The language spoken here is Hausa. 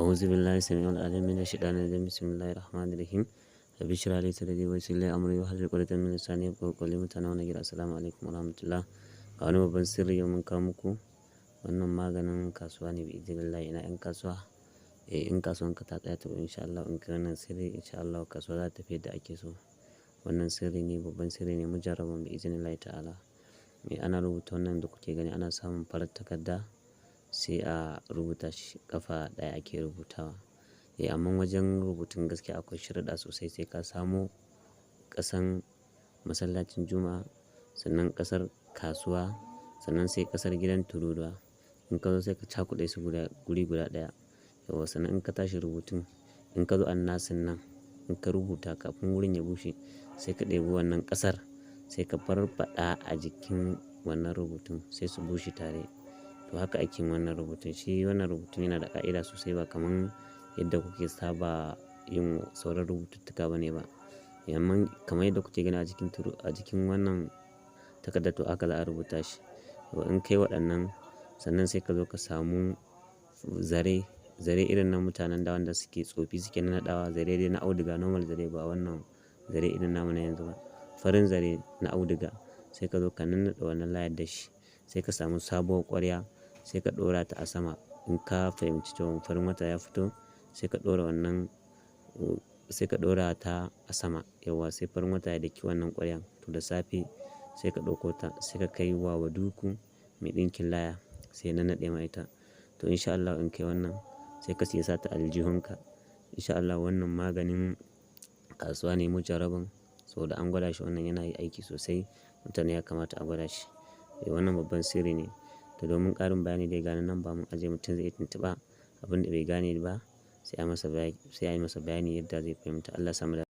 أعوذ بالله السميع العليم من الشيطان الرجيم بسم الله الرحمن الرحيم رب اشرح لي صدري ويسر لي أمري واحلل عقدة من لساني يفقهوا قولي mutanen gida assalamu alaikum warahmatullah ga wani babban sirri yau mun kawo muku wannan maganin kasuwa ne bi idinillahi ina yan kasuwa in kasuwan ka ta tsaya to insha Allah in kai wannan sirri insha Allah kasuwa za ta tafi yadda ake so wannan sirri ne babban sirri ne mujarrabun bi idinillahi ta'ala ana rubuta wannan da kuke gani ana samun farar takarda sai a rubuta shi kafa ɗaya ake rubutawa amma wajen rubutun gaskiya akwai shirɗa sosai sai ka samo ƙasan masallacin juma'a sannan ƙasar kasuwa sannan sai ƙasar gidan tururuwa in ka zo sai ka cakuɗe su guri guda ɗaya yawa sannan in ka tashi rubutun in ka zo annasin nan in ka rubuta kafin wurin ya bushe sai ka ɗebi wannan ƙasar sai ka farfaɗa a jikin wannan rubutun sai su bushe tare. To haka ake wannan rubutun shi wannan rubutun yana da ƙa'ida sosai ba kaman yadda kuke saba yin sauran rubututtuka bane ba amma kamar yadda kuke gani a jikin wannan takarda to haka za a rubuta shi in kai waɗannan sannan sai ka zo ka samu zare irin na mutanen da wanda suke tsofi suke naɗawa zare dai na auduga normal zare ba wannan zare irin namu na yanzu ba farin zare na auduga sai ka zo ka nannaɗa wannan layar da shi sai ka samu sabuwar ƙwarya sai ka ɗora ta a sama in ka fahimci cewa farin wata ya fito sai ka ɗora ta a sama yawa sai farin wata ya daki wannan ƙwaryan to da safe sai ka ɗauko ta sai ka kai wa duku mai ɗinkin laya sai na naɗe ma ita to insha Allah in kai wannan sai ka siya ta aljihunka insha Allah wannan maganin kasuwa ne mujarrabin saboda an gwada shi wannan yana yi aiki sosai mutane ya kamata a gwada shi wannan babban sirri ne. To domin ƙarin bayani dai gane nan ba mun aje mutum zai tuntuɓa abin da bai gane ba sai a yi masa bayani yadda zai fahimta Allah samu